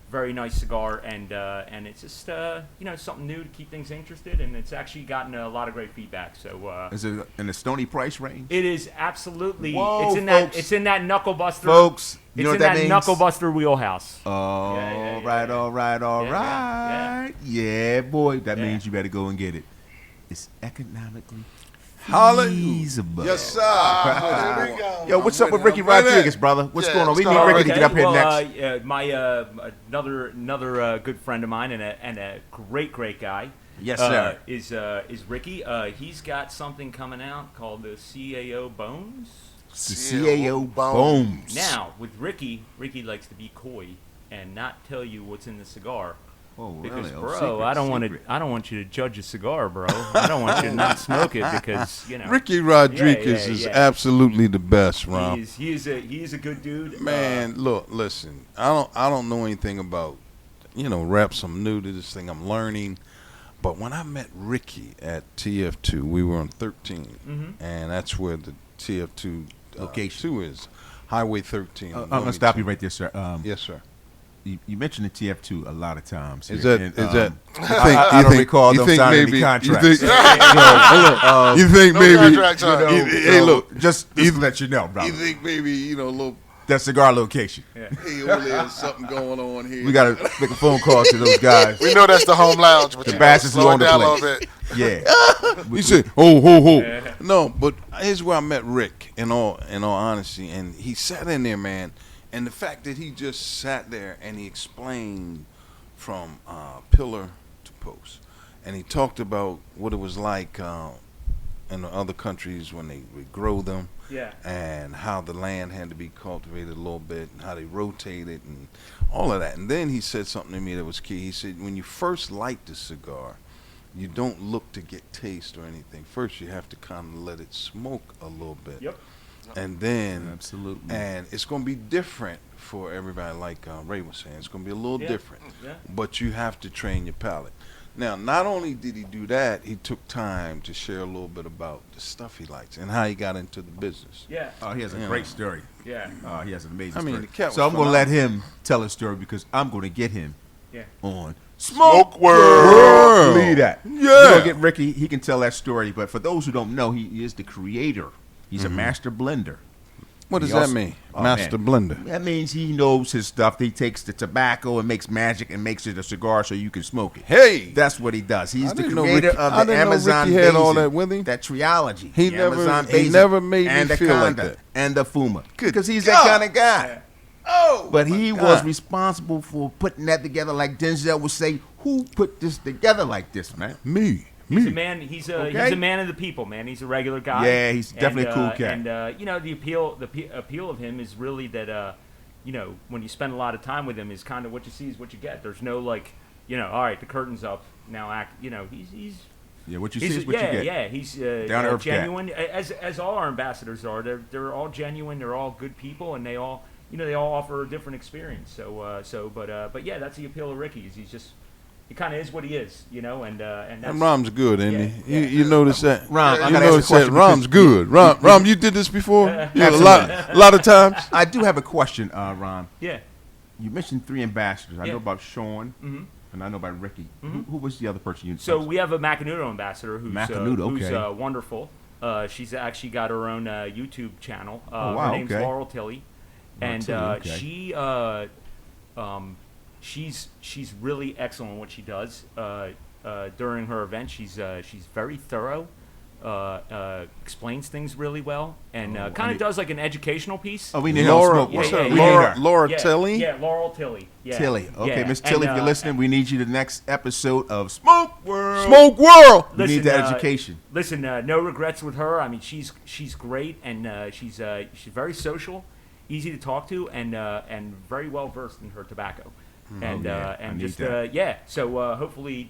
Speaker 3: very nice cigar, and it's just something new to keep things interested. And it's actually gotten a lot of great feedback. So
Speaker 1: Is it in the Stony price range?
Speaker 3: it is absolutely.
Speaker 1: Whoa,
Speaker 3: It's in that knuckle buster.
Speaker 1: Folks, you
Speaker 3: It's
Speaker 1: know
Speaker 3: in
Speaker 1: what that
Speaker 3: that
Speaker 1: means?
Speaker 3: knuckle buster wheelhouse.
Speaker 1: All
Speaker 3: Yeah,
Speaker 1: right,
Speaker 3: yeah.
Speaker 1: all right, all
Speaker 3: Yeah,
Speaker 1: right. Yeah, boy. That
Speaker 3: Yeah.
Speaker 1: means you better go and get it. It's economically
Speaker 2: Hallelujah.
Speaker 1: feasible.
Speaker 2: Yes, sir.
Speaker 4: There we go.
Speaker 1: Yo, what's up with Ricky
Speaker 2: I'm with it.
Speaker 1: Rodriguez, brother? What's
Speaker 4: Yeah,
Speaker 1: going on?
Speaker 4: what's
Speaker 1: We need
Speaker 4: going on,
Speaker 1: Ricky to get up here next.
Speaker 3: My another good friend of mine and a great guy.
Speaker 1: Yes, sir.
Speaker 3: Is Ricky. He's got something coming out called the CAO Bones.
Speaker 1: The CAO Bones.
Speaker 3: Now with Ricky likes to be coy and not tell you what's in the cigar.
Speaker 1: Oh,
Speaker 3: Because,
Speaker 1: really? Oh,
Speaker 3: bro,
Speaker 1: secret, secret.
Speaker 3: I don't want you to judge a cigar, bro. I don't want you to not smoke it because
Speaker 2: Ricky Rodriguez
Speaker 3: Yeah,
Speaker 2: is
Speaker 3: yeah.
Speaker 2: absolutely the best, Rom.
Speaker 3: he is a good dude.
Speaker 2: Man, look, listen. I don't know anything about reps. I'm new to this thing. I'm learning. But when I met Ricky at TF2, we were on 13, and that's where the TF2
Speaker 1: Location.
Speaker 2: 2 is, Highway 13.
Speaker 1: I'm going to stop you right there, sir.
Speaker 2: Yes, sir.
Speaker 1: You mentioned the TF2 a lot of times.
Speaker 2: Is
Speaker 1: here,
Speaker 2: that
Speaker 1: and,
Speaker 2: is that?
Speaker 1: I don't recall them signing any
Speaker 2: You
Speaker 1: contracts.
Speaker 2: think, you think
Speaker 4: No
Speaker 2: maybe?
Speaker 4: contract signed.
Speaker 2: Hey, look.
Speaker 1: just to let you know, brother.
Speaker 2: You think maybe little
Speaker 1: That cigar location.
Speaker 2: hey over there's something going on here?
Speaker 1: We got to make a phone call to those guys.
Speaker 4: We know that's the home lounge, but
Speaker 1: The
Speaker 4: you
Speaker 1: bastards who
Speaker 4: slow
Speaker 1: own
Speaker 4: it
Speaker 1: the
Speaker 4: down a
Speaker 1: place.
Speaker 4: little bit.
Speaker 1: Yeah.
Speaker 2: You say, ho, ho, ho. No, but here's where I met Rick, in all honesty, and he sat in there, man, and the fact that he just sat there and he explained from pillar to post, and he talked about what it was like in the other countries when they would grow them,
Speaker 3: Yeah.
Speaker 2: and how the land had to be cultivated a little bit, and how they rotated, and all of that. And then he said something to me that was key. He said, when you first light the cigar, you don't look to get taste or anything. First, you have to kind of let it smoke a little bit.
Speaker 3: Yep.
Speaker 2: And then,
Speaker 1: Absolutely.
Speaker 2: and it's going to be different for everybody, like Ray was saying. It's going to be a little
Speaker 3: Yeah.
Speaker 2: different.
Speaker 3: Yeah.
Speaker 2: But you have to train your palate. Now, not only did he do that, he took time to share a little bit about the stuff he likes and how he got into the business.
Speaker 3: Yeah.
Speaker 1: Oh, he has a
Speaker 2: Yeah.
Speaker 1: great story.
Speaker 3: Yeah.
Speaker 1: He has an amazing
Speaker 2: I mean,
Speaker 1: story.
Speaker 2: the cat
Speaker 1: So
Speaker 2: was
Speaker 1: I'm going to let
Speaker 2: phenomenal.
Speaker 1: him tell his story because I'm going to get him
Speaker 3: Yeah.
Speaker 1: on
Speaker 4: Smoke World.
Speaker 2: World.
Speaker 1: Believe that.
Speaker 2: Yeah.
Speaker 1: We're going to get Ricky. He can tell that story. But for those who don't know, he is the creator. He's a master blender.
Speaker 2: What does
Speaker 1: He
Speaker 2: that
Speaker 1: also-
Speaker 2: mean?
Speaker 1: Oh,
Speaker 2: Master blender.
Speaker 1: That means he knows his stuff. He takes the tobacco and makes magic and makes it a cigar so you can smoke it.
Speaker 2: Hey!
Speaker 1: That's what he does. He's
Speaker 2: I
Speaker 1: the
Speaker 2: didn't know
Speaker 1: creator
Speaker 2: Ricky-
Speaker 1: of
Speaker 2: I
Speaker 1: the
Speaker 2: didn't know
Speaker 1: Amazon
Speaker 2: Ricky had all
Speaker 1: Basin,
Speaker 2: that with him.
Speaker 1: that triology.
Speaker 2: He
Speaker 1: the
Speaker 2: never-
Speaker 1: Amazon
Speaker 2: he
Speaker 1: Basin,
Speaker 2: never made me
Speaker 1: and the
Speaker 2: feel like
Speaker 1: Conda,
Speaker 2: that.
Speaker 1: and the Fuma.
Speaker 2: Good
Speaker 1: Because he's
Speaker 2: God.
Speaker 1: that kind of guy.
Speaker 2: Oh!
Speaker 1: But he
Speaker 2: my
Speaker 1: was
Speaker 2: God.
Speaker 1: responsible for putting that together, like Denzel would say. Who put this together like this, man?
Speaker 2: Me.
Speaker 3: He's a man. He's
Speaker 1: Okay.
Speaker 3: a man of the people, man. He's a regular guy.
Speaker 1: Yeah, he's definitely a cool cat.
Speaker 3: And the appeal of him is really that when you spend a lot of time with him, is kind of what you see is what you get. There's no all right, the curtain's up now. He's
Speaker 1: Yeah, what you
Speaker 3: he's
Speaker 1: see is what you get.
Speaker 3: yeah. He's
Speaker 1: Down-to-earth cat.
Speaker 3: genuine, as all our ambassadors are. They're all genuine. They're all good people, and they all they all offer a different experience. But yeah, that's the appeal of Ricky. He kind of is what he is, and that's,
Speaker 2: And Rom's good, ain't he?
Speaker 3: Yeah.
Speaker 2: You notice that?
Speaker 1: Rom, I
Speaker 2: you
Speaker 1: gotta ask
Speaker 2: notice
Speaker 1: a question
Speaker 2: that Rom's good. Rom, you did this before? Yeah, a lot of times.
Speaker 1: I do have a question, Ron.
Speaker 3: Yeah.
Speaker 1: You mentioned 3 ambassadors. I
Speaker 3: Yeah.
Speaker 1: know about Sean, and I know about Ricky. Who was the other person you?
Speaker 3: So we have a Macanudo ambassador who's
Speaker 1: okay.
Speaker 3: wonderful. She's actually got her own YouTube channel.
Speaker 1: Oh, wow,
Speaker 3: Her name's
Speaker 1: okay.
Speaker 3: Laurel Tilly, and she's really excellent in what she does. During her event, she's very thorough. Explains things really well, and kind of does like an educational piece.
Speaker 1: Oh, we need
Speaker 2: Laura,
Speaker 1: her.
Speaker 2: what's
Speaker 3: Yeah,
Speaker 2: her?
Speaker 3: yeah,
Speaker 2: Laura,
Speaker 1: yeah.
Speaker 2: Laura
Speaker 3: Yeah,
Speaker 2: Tilly?
Speaker 3: Yeah, Laurel Tilly. Yeah.
Speaker 1: Tilly. Okay,
Speaker 3: Yeah.
Speaker 1: Miss Tilly,
Speaker 3: And,
Speaker 1: if you're listening, we need you the next episode of Smoke World.
Speaker 2: Smoke World.
Speaker 1: We need that education.
Speaker 3: Listen, no regrets with her. I mean, she's great, and she's very social, easy to talk to, and very well versed in her tobacco. And
Speaker 1: yeah, I
Speaker 3: and
Speaker 1: need
Speaker 3: just
Speaker 1: that.
Speaker 3: So hopefully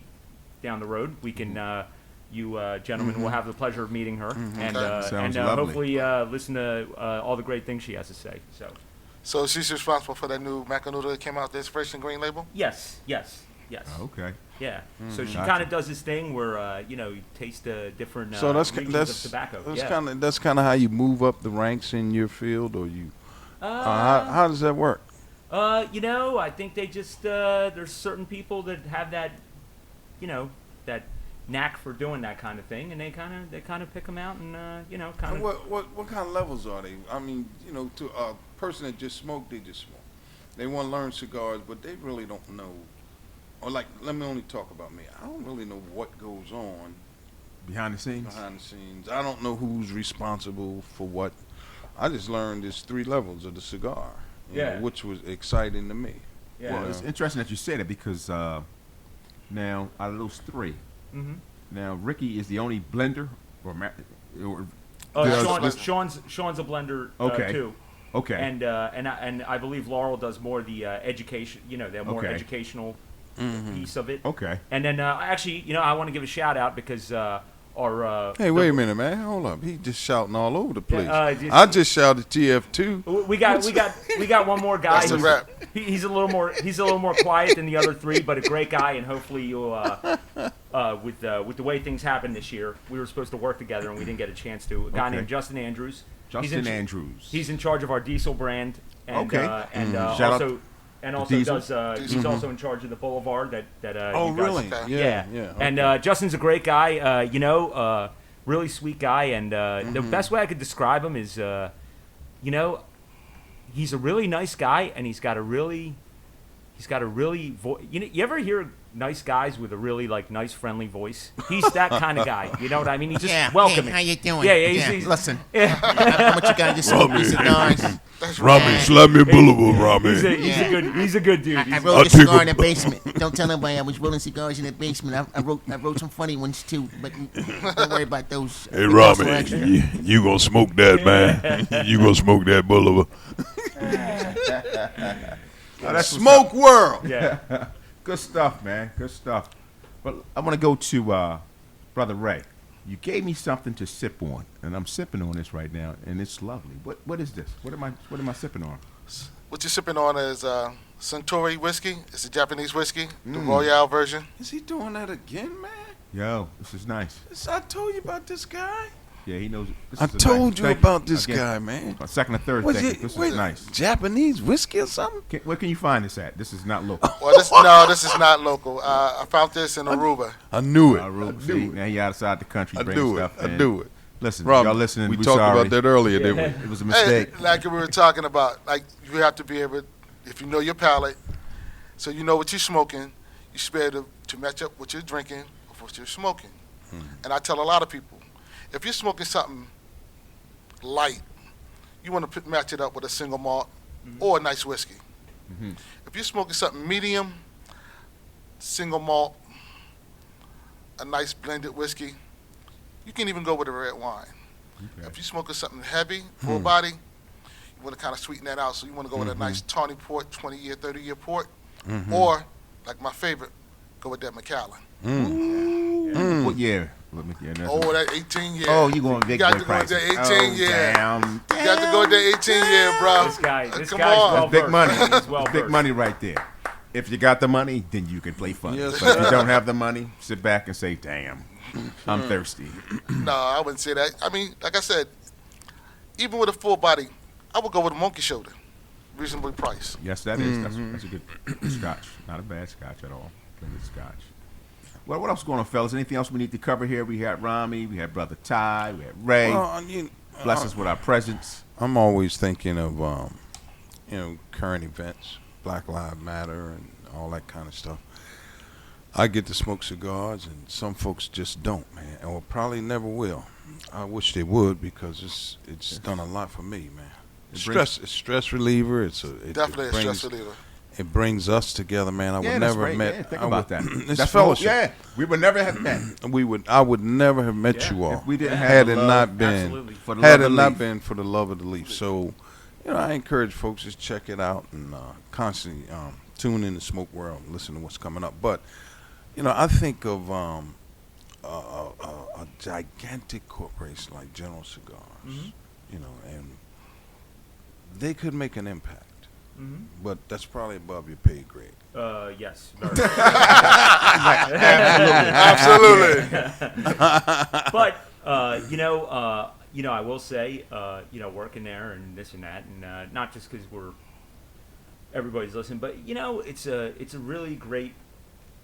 Speaker 3: down the road we can you gentlemen will have the pleasure of meeting her, and
Speaker 1: Sounds lovely.
Speaker 3: hopefully listen to all the great things she has to say.
Speaker 4: So she's responsible for that new Macanudo that came out, this fresh and green label?
Speaker 3: Yes.
Speaker 1: Okay.
Speaker 3: Yeah. So she
Speaker 1: Gotcha.
Speaker 3: kind of does this thing where you taste different
Speaker 2: So
Speaker 3: regions of tobacco.
Speaker 2: that's kind of how you move up the ranks in your field, or you. How does that work?
Speaker 3: I think they just there's certain people that have that, that knack for doing that kind of thing, and they kind of pick them out, and kind of.
Speaker 2: What kind of levels are they? I mean, to a person that just smoked, they just smoke. They want to learn cigars, but they really don't know. Or let me only talk about me. I don't really know what goes on
Speaker 1: Behind the scenes.
Speaker 2: I don't know who's responsible for what. I just learned there's 3 levels of the cigar, which was exciting to me.
Speaker 3: Yeah.
Speaker 1: Well, it's interesting that you say that because now out of those 3, now Ricky is the only blender,
Speaker 3: Sean's a blender
Speaker 1: Okay.
Speaker 3: too.
Speaker 1: Okay.
Speaker 3: And I believe Laurel does more the education. The more
Speaker 1: Okay.
Speaker 3: educational piece of it.
Speaker 1: Okay.
Speaker 3: And then actually, I want to give a shout out because our
Speaker 2: Hey, wait a minute, man. Hold up. He just shouting all over the place.
Speaker 3: just-
Speaker 2: I just shouted TF2.
Speaker 3: we got one more guy.
Speaker 4: That's a wrap.
Speaker 3: He's a little more quiet than the other 3, but a great guy, and hopefully you'll with the way things happened this year, we were supposed to work together and we didn't get a chance to. A guy named Justin Andrews.
Speaker 1: Andrews.
Speaker 3: He's in charge of our diesel brand, and
Speaker 1: Okay. Shout out
Speaker 3: also
Speaker 1: Diesel.
Speaker 3: does he's also in charge of the Boulevard that
Speaker 2: Oh,
Speaker 3: you guys-
Speaker 2: really?
Speaker 4: Okay.
Speaker 3: Yeah.
Speaker 2: Okay.
Speaker 3: And Justin's a great guy, really sweet guy, and the best way I could describe him is he's a really nice guy, and he's got a really you ever hear nice guys with a really nice friendly voice? He's that kind of guy. You know what I mean? He's just welcoming.
Speaker 5: Hey, how you doing?
Speaker 3: Yeah, he's
Speaker 5: Listen, I want you guys to smoke these cigars.
Speaker 2: Rami, slap me Boulevard, Rami.
Speaker 3: He's a good dude.
Speaker 5: I rolled a cigar in the basement. Don't tell nobody I was rolling cigars in the basement. I wrote some funny ones too, but don't worry about those.
Speaker 6: Hey,
Speaker 5: Those were
Speaker 6: Rami,
Speaker 5: extra.
Speaker 6: you gonna smoke that, man. You gonna smoke that Boulevard.
Speaker 1: That's
Speaker 2: Smoke World.
Speaker 3: Yeah.
Speaker 1: Good stuff, man. Good stuff. But I want to go to Brother Ray. You gave me something to sip on, and I'm sipping on this right now, and it's lovely. What is this? What am I sipping on?
Speaker 4: What you're sipping on is Suntory whiskey. It's a Japanese whiskey, the Royale version.
Speaker 2: Is he doing that again, man?
Speaker 1: Yo, this is nice.
Speaker 2: I told you about this guy.
Speaker 1: Yeah, he knows. This
Speaker 2: I
Speaker 1: is a
Speaker 2: told
Speaker 1: nice.
Speaker 2: you
Speaker 1: Thank
Speaker 2: about this
Speaker 1: Again,
Speaker 2: guy, man.
Speaker 1: A second or third
Speaker 2: Was
Speaker 1: thing.
Speaker 2: it
Speaker 1: This
Speaker 2: wait,
Speaker 1: is nice.
Speaker 2: Japanese whiskey or something?
Speaker 1: Where can you find this at? This is not local.
Speaker 4: Well, this is not local. I found this in Aruba.
Speaker 2: I knew it.
Speaker 1: See, now you outside the country.
Speaker 2: I
Speaker 1: bringing
Speaker 2: do it.
Speaker 1: stuff
Speaker 2: I
Speaker 1: in.
Speaker 2: do it.
Speaker 1: Listen,
Speaker 2: Rob,
Speaker 1: y'all listening.
Speaker 2: we
Speaker 1: we
Speaker 2: talked
Speaker 1: sorry.
Speaker 2: about that earlier, didn't we?
Speaker 1: It was a mistake.
Speaker 4: Hey, like we were talking about, you have to be able, if you know your palate, so you know what you're smoking, you should be able to match up what you're drinking with what you're smoking. And I tell a lot of people, if you're smoking something light, you want to match it up with a single malt or a nice whiskey. If you're smoking something medium, single malt, a nice blended whiskey, you can even go with a red wine.
Speaker 1: Okay.
Speaker 4: If you're smoking something heavy, full body, you want to kind of sweeten that out. So you want to go with a nice tawny port, 20-year, 30-year port, or, like my favorite, go with that Macallan.
Speaker 1: What year?
Speaker 4: Oh, that 18 year.
Speaker 1: Oh, you going
Speaker 4: You
Speaker 1: big
Speaker 4: got
Speaker 1: boy
Speaker 4: to go with
Speaker 1: prices.
Speaker 4: that 18
Speaker 1: Oh,
Speaker 4: year.
Speaker 1: damn.
Speaker 4: You got to go with that 18 year, bro.
Speaker 3: This guy, this
Speaker 4: Come
Speaker 3: guy's
Speaker 4: on.
Speaker 3: well
Speaker 1: Big
Speaker 3: versed.
Speaker 1: money.
Speaker 3: He's well
Speaker 1: Big
Speaker 3: versed.
Speaker 1: money right there. If you got the money, then you can play funny.
Speaker 2: Yes,
Speaker 1: But if you don't have the money, sit back and say, damn, I'm thirsty.
Speaker 4: No, I wouldn't say that. I mean, like I said, even with a full body, I would go with a monkey shoulder, reasonably priced.
Speaker 1: Yes, that is. That's a good scotch. Not a bad scotch at all. Good scotch. Well, what else is going on, fellas? Anything else we need to cover here? We had Rami, we had Brother Ty, we had Ray.
Speaker 2: Well,
Speaker 1: Bless us with our presence.
Speaker 2: I'm always thinking of, current events, Black Lives Matter, and all that kind of stuff. I get to smoke cigars, and some folks just don't, man, or probably never will. I wish they would because it's done a lot for me, man. It's stress reliever.
Speaker 4: Definitely a stress reliever.
Speaker 2: It brings us together, man. I would never have met.
Speaker 1: Yeah, think about that.
Speaker 2: It's
Speaker 1: That's
Speaker 2: fellowship.
Speaker 1: Yeah, we would never have met.
Speaker 2: I would never have met you all
Speaker 1: If we didn't have
Speaker 2: had
Speaker 1: the
Speaker 2: it
Speaker 1: love,
Speaker 2: not been
Speaker 3: absolutely.
Speaker 1: For the
Speaker 2: had
Speaker 1: love
Speaker 2: it
Speaker 1: of
Speaker 2: not
Speaker 1: leaf.
Speaker 2: been for the love of the leaf. So, I encourage folks to check it out and constantly tune in to Smoke World and listen to what's coming up. But I think of a gigantic corporation like General Cigars, and they could make an impact. But that's probably above your pay grade.
Speaker 3: Yes.
Speaker 4: Absolutely.
Speaker 3: But I will say, working there and this and that, and not just because everybody's listening, but it's a really great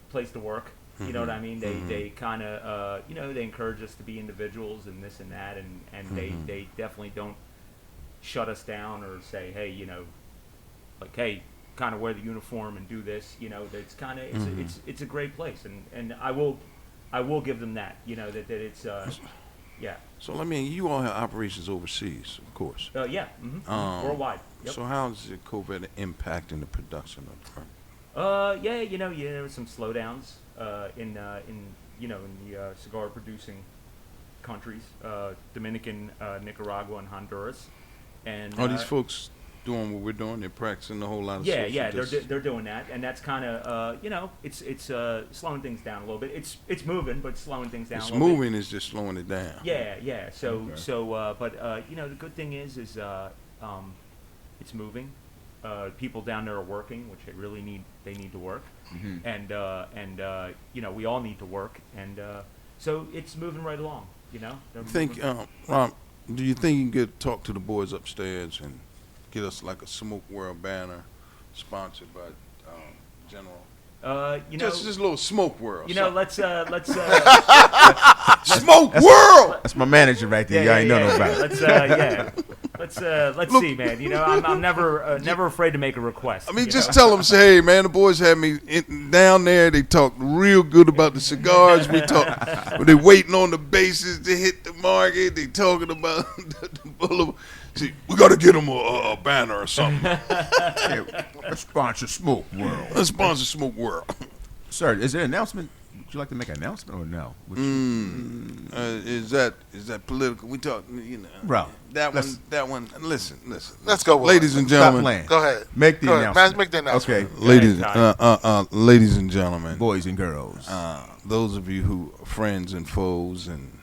Speaker 3: place to work. You know what I mean? They kind of they encourage us to be individuals and this and that, and they definitely don't shut us down or say, hey, like, hey, kind of wear the uniform and do this. It's kind of it's a great place, and I will give them that. That it's yeah.
Speaker 2: So you all have operations overseas, of course.
Speaker 3: Yeah. Worldwide. Yep.
Speaker 2: So how's the COVID impacting the production of the firm?
Speaker 3: There were some slowdowns in the cigar producing countries, Dominican, Nicaragua, and Honduras. And
Speaker 2: Are these folks doing what we're doing? They're practicing a whole lot of social distance?
Speaker 3: they're doing that, and that's kind of it's slowing things down a little bit. It's moving, but it's slowing things down.
Speaker 2: It's
Speaker 3: a little
Speaker 2: moving
Speaker 3: bit.
Speaker 2: is just slowing it down.
Speaker 3: Yeah. So but the good thing is it's moving. People down there are working, which they really need. They need to work, and we all need to work, and so it's moving right along.
Speaker 2: Ron, do you think you could talk to the boys upstairs and get us like a Smoke World banner sponsored by General? Just a little Smoke World.
Speaker 3: Let's
Speaker 2: Smoke World.
Speaker 1: That's my manager right there. Y'all ain't know no about it.
Speaker 3: Let's see, man. I'm never afraid to make a request.
Speaker 2: I mean, just tell them, say, hey, man, the boys had me down there. They talked real good about the cigars. They waiting on the bases to hit the market. They talking about the boulevard. See, we got to get them a banner or something.
Speaker 1: Let's sponsor Smoke World.
Speaker 2: Let's sponsor Smoke World.
Speaker 1: Sir, is there an announcement? Would you like to make an announcement or no?
Speaker 2: Is that political? We talk,
Speaker 1: Bro,
Speaker 2: That one. Listen.
Speaker 4: Let's go with
Speaker 2: ladies
Speaker 4: it.
Speaker 2: and
Speaker 1: Stop
Speaker 2: gentlemen.
Speaker 1: playing.
Speaker 4: Go ahead.
Speaker 1: Make the
Speaker 4: Go ahead.
Speaker 1: announcement.
Speaker 4: Make the announcement.
Speaker 1: Okay,
Speaker 2: Ladies and gentlemen,
Speaker 1: boys and girls.
Speaker 2: those of you who are friends and foes, and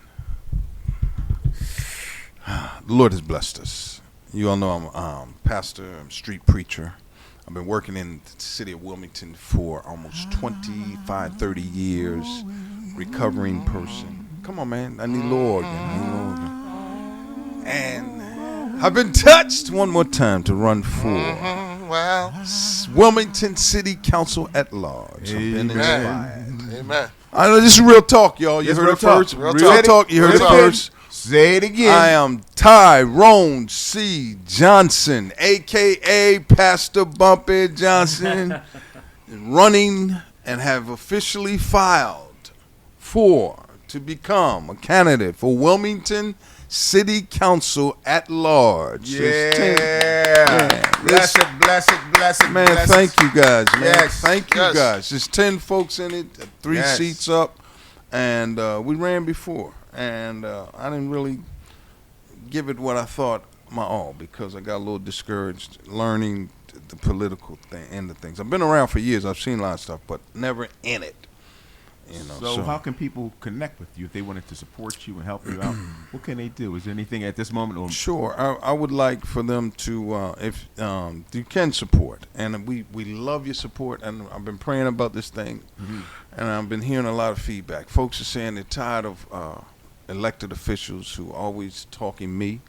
Speaker 2: the Lord has blessed us. You all know I'm pastor, I'm street preacher. I've been working in the city of Wilmington for almost 25, 30 years, recovering person. Come on, man. I need Lord. And I've been touched one more time to run for Wilmington City Council at large. I've been inspired.
Speaker 4: Amen.
Speaker 2: I know this is real talk, y'all. You heard it first.
Speaker 4: Real
Speaker 2: Real talk. You heard it first.
Speaker 1: Say it again.
Speaker 2: I am Tyrone C. Johnson, a.k.a. Pastor Bumpy Johnson, running and have officially filed to become a candidate for Wilmington City Council at large.
Speaker 1: Bless it.
Speaker 2: Man,
Speaker 1: bless it.
Speaker 2: thank you guys, man.
Speaker 1: Yes.
Speaker 2: Thank you
Speaker 4: Yes.
Speaker 2: guys. There's 10 folks in it, 3
Speaker 1: Yes.
Speaker 2: seats up, and we ran before. And I didn't really give it what I thought my all because I got a little discouraged learning the political end of things. I've been around for years. I've seen a lot of stuff, but never in it.
Speaker 1: So how can people connect with you if they wanted to support you and help you out? What can they do? Is there anything at this moment? Or
Speaker 2: Sure. I would like for them to, if you can support, and we love your support, and I've been praying about this thing, and I've been hearing a lot of feedback. Folks are saying they're tired of elected officials who are always talking me,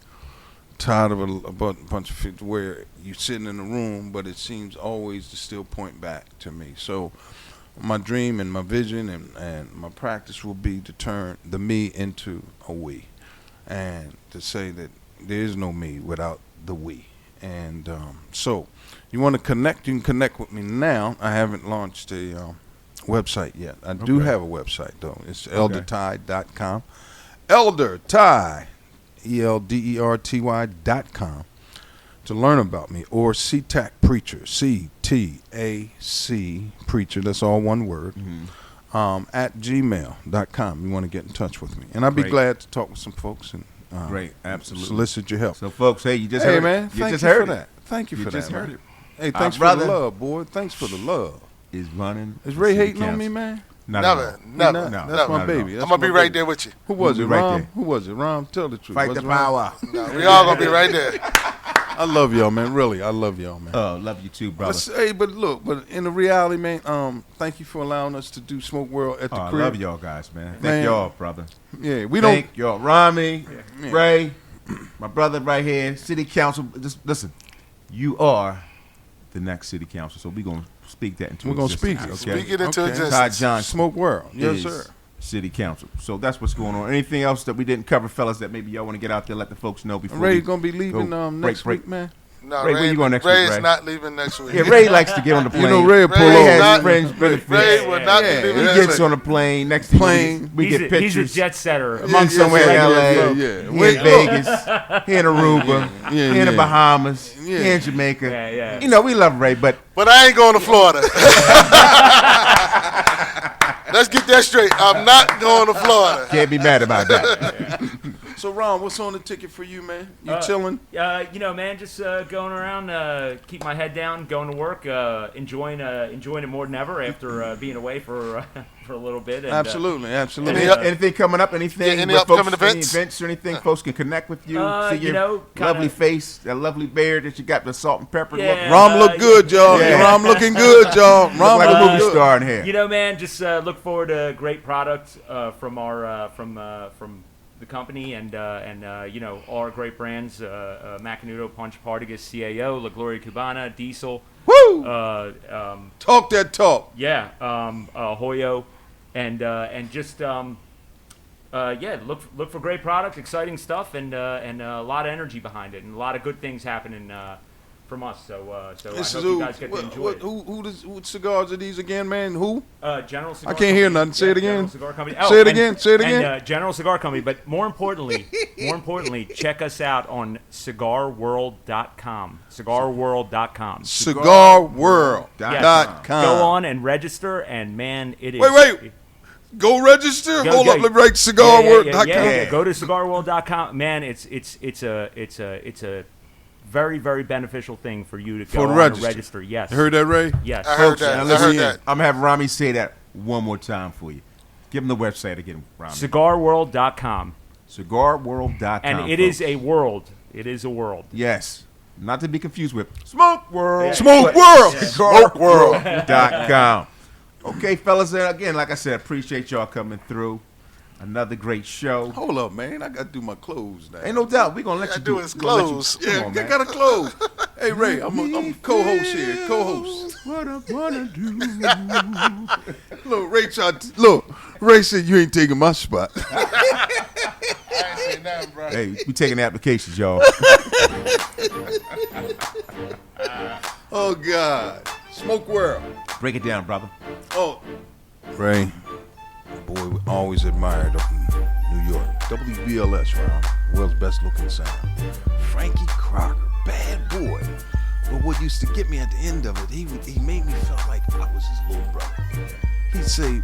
Speaker 2: tired of a bunch of where you're sitting in a room, but it seems always to still point back to me. So my dream and my vision and my practice will be to turn the me into a we, and to say that there is no me without the we. And so you want to connect, you can connect with me now. I haven't launched a website yet. I do have a website, though. It's elderty.com. Elderty, ELDERTY.com, to learn about me, or CTAC Preacher, CTAC Preacher, that's all one word, at gmail.com. You want to get in touch with me. And I'd be glad to talk with some folks and
Speaker 1: great, absolutely,
Speaker 2: solicit your help.
Speaker 1: So, folks, hey, you just heard
Speaker 2: man,
Speaker 1: it.
Speaker 2: You
Speaker 1: just
Speaker 2: just
Speaker 1: heard
Speaker 2: that. Thank you for that.
Speaker 1: Just heard
Speaker 2: man.
Speaker 1: it.
Speaker 2: Hey, thanks for the love, boy. Thanks for the love.
Speaker 1: Is running.
Speaker 2: Is Ray
Speaker 1: City
Speaker 2: hating on me,
Speaker 1: Council.
Speaker 2: man?
Speaker 4: Never.
Speaker 2: That's
Speaker 1: not
Speaker 2: my
Speaker 1: at
Speaker 2: baby.
Speaker 1: all.
Speaker 2: That's
Speaker 4: I'm gonna
Speaker 2: my
Speaker 4: be right
Speaker 2: baby.
Speaker 4: there with you.
Speaker 2: Who was
Speaker 1: We'll
Speaker 2: it,
Speaker 1: be right
Speaker 2: Rom?
Speaker 1: there.
Speaker 2: Who was it, Rom? Tell the truth.
Speaker 1: Fight
Speaker 2: Was
Speaker 1: the
Speaker 2: it Rom?
Speaker 1: power.
Speaker 4: No, we all gonna be right there.
Speaker 2: I love y'all, man. Really, I love y'all, man.
Speaker 1: Oh, love you too, brother.
Speaker 2: Hey, but look, but in the reality, man, thank you for allowing us to do Smoke World at the
Speaker 1: I
Speaker 2: crib.
Speaker 1: love y'all guys, man. Thank
Speaker 2: Man.
Speaker 1: y'all, brother.
Speaker 2: Yeah, we
Speaker 1: Thank y'all, Rami,
Speaker 2: Yeah.
Speaker 1: Ray, my brother right here, City Council. Just listen, you are the next City Council, so we're gonna speak that into
Speaker 2: We're gonna
Speaker 1: existence,
Speaker 2: speak it.
Speaker 1: okay?
Speaker 4: Speak it into
Speaker 2: Okay.
Speaker 4: existence.
Speaker 1: Todd Johnson
Speaker 2: Smoke World. Yes,
Speaker 1: is
Speaker 2: sir.
Speaker 1: City Council. So that's what's going on. Anything else that we didn't cover, fellas, that maybe y'all want to get out there, let the folks know before
Speaker 2: Ray
Speaker 1: we
Speaker 2: gonna be leaving
Speaker 1: go
Speaker 2: next
Speaker 1: break.
Speaker 2: week, man.
Speaker 4: No,
Speaker 1: Ray, where you going next week,
Speaker 4: Ray is
Speaker 1: Ray?
Speaker 4: not leaving next week.
Speaker 1: Yeah, Ray likes to get on the plane.
Speaker 2: You know, Ray pull
Speaker 4: Ray
Speaker 1: Ray
Speaker 2: over.
Speaker 1: has
Speaker 4: not-
Speaker 1: friends, benefits.
Speaker 4: Ray would not
Speaker 2: Yeah,
Speaker 4: be leaving
Speaker 1: He
Speaker 4: next
Speaker 1: gets
Speaker 4: week.
Speaker 1: on the plane. Next thing
Speaker 2: Plane.
Speaker 1: we get pictures.
Speaker 3: He's a jet setter.
Speaker 1: Among somewhere in LA,
Speaker 2: yeah.
Speaker 1: here in
Speaker 2: Wait,
Speaker 1: Vegas, here in Aruba,
Speaker 2: Yeah,
Speaker 1: here in the
Speaker 2: yeah.
Speaker 1: Bahamas,
Speaker 2: Yeah.
Speaker 1: here in Jamaica.
Speaker 3: Yeah.
Speaker 1: You know, we love Ray, but
Speaker 4: But I ain't going to Florida. Let's get that straight. I'm not going to Florida.
Speaker 1: can't be mad about that.
Speaker 2: So, Ron, what's on the ticket for you, man? You chilling?
Speaker 3: You know, man, just going around, keep my head down, going to work, enjoying it more than ever after being away for a little bit. And,
Speaker 2: Absolutely.
Speaker 1: Anything coming up? Anything?
Speaker 4: Yeah, any
Speaker 1: with
Speaker 4: upcoming
Speaker 1: folks, any
Speaker 4: events?
Speaker 1: events or anything? Folks can connect with you. See
Speaker 3: you
Speaker 1: your
Speaker 3: know, kinda-
Speaker 1: lovely face, that lovely beard that you got, the salt and pepper look.
Speaker 3: Yeah.
Speaker 2: Rom look good, y'all.
Speaker 1: Yeah.
Speaker 2: Rom looking good, y'all.
Speaker 1: Look
Speaker 2: Rom
Speaker 1: like a
Speaker 2: look
Speaker 1: movie
Speaker 2: good.
Speaker 1: star in here.
Speaker 3: You know, man, just look forward to great products from our from the company and you know, all our great brands: Macanudo, Punch, Partagas, CAO, La Gloria Cubana, Diesel.
Speaker 2: Woo!
Speaker 3: Talk
Speaker 2: that talk.
Speaker 3: Yeah, Hoyo, and just yeah, look for great products, exciting stuff, and a lot of energy behind it, and a lot of good things happening from us. So I
Speaker 2: This
Speaker 3: hope
Speaker 2: is
Speaker 3: you guys get to enjoy it.
Speaker 2: Who cigars are these again, man? Who?
Speaker 3: General Cigar
Speaker 2: I can't hear
Speaker 3: Company.
Speaker 2: nothing. Say it again.
Speaker 3: General Cigar Company.
Speaker 2: Say it again. Say it again.
Speaker 3: And, General Cigar Company. But more importantly, check us out on cigarworld.com. Cigarworld.com.
Speaker 2: Cigarworld.com.
Speaker 3: Go on and register, and man, it is.
Speaker 2: Wait. Go register. Hold up. Let me write cigarworld.com.
Speaker 3: Yeah. Go to cigarworld.com. Man, it's a very, very beneficial thing for you to go on and register. Yes.
Speaker 2: You heard that, Ray?
Speaker 3: Yes.
Speaker 4: I heard that.
Speaker 1: Now
Speaker 4: I
Speaker 1: listen,
Speaker 4: heard that.
Speaker 1: I'm gonna have Rami say that one more time for you. Give him the website again, Rami.
Speaker 3: Cigarworld.com.
Speaker 1: Cigarworld.com.
Speaker 3: And it is a world. It is a world.
Speaker 1: Yes. Not to be confused with Smoke World.
Speaker 3: Yeah.
Speaker 2: Smoke World.
Speaker 1: Cigarworld.com. Okay, fellas, again, like I said, appreciate y'all coming through. Another great show.
Speaker 2: Hold up, man. I got to do my clothes now.
Speaker 1: Ain't no doubt. We're going to let you
Speaker 4: do
Speaker 1: it.
Speaker 4: his
Speaker 1: We gonna let you-
Speaker 4: clothes.
Speaker 1: Come
Speaker 2: Yeah,
Speaker 1: on,
Speaker 2: I
Speaker 1: man.
Speaker 2: got to close. Hey, Ray, I'm co-host here. Co-host.
Speaker 1: What I wanna do.
Speaker 2: Look, Ray said you ain't taking my spot.
Speaker 4: I ain't saying nothing, bro.
Speaker 1: Hey, we taking applications, y'all.
Speaker 2: Oh, God. Smoke World.
Speaker 1: Break it down, brother.
Speaker 2: Oh. Ray, boy, we always admired up in New York. WBLS, Rob, world's best looking sound. Frankie Crocker, bad boy. But what used to get me at the end of it, he made me feel like I was his little brother. He'd say,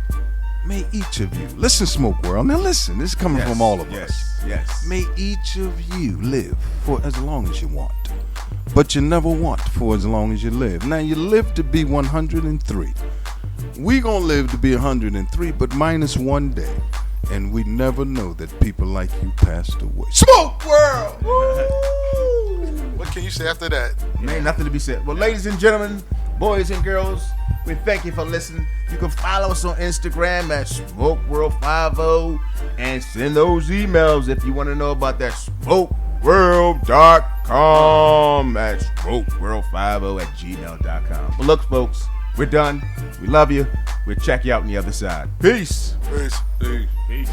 Speaker 2: may each of you, listen, Smoke World, now listen, this is coming from all of us.
Speaker 1: Yes.
Speaker 2: May each of you live for as long as you want, but you never want for as long as you live. Now you live to be 103. We gonna live to be 103, but minus one day. And we never know that people like you passed away. Smoke World!
Speaker 4: What can you say after that?
Speaker 1: Man, nothing to be said. Well, ladies and gentlemen, boys and girls, we thank you for listening. You can follow us on Instagram at SmokeWorld50 and send those emails if you want to know about that SmokeWorld.com at SmokeWorld50 Well, look, folks, we're done. We love you. We'll check you out on the other side. Peace.
Speaker 4: Peace.
Speaker 3: Peace.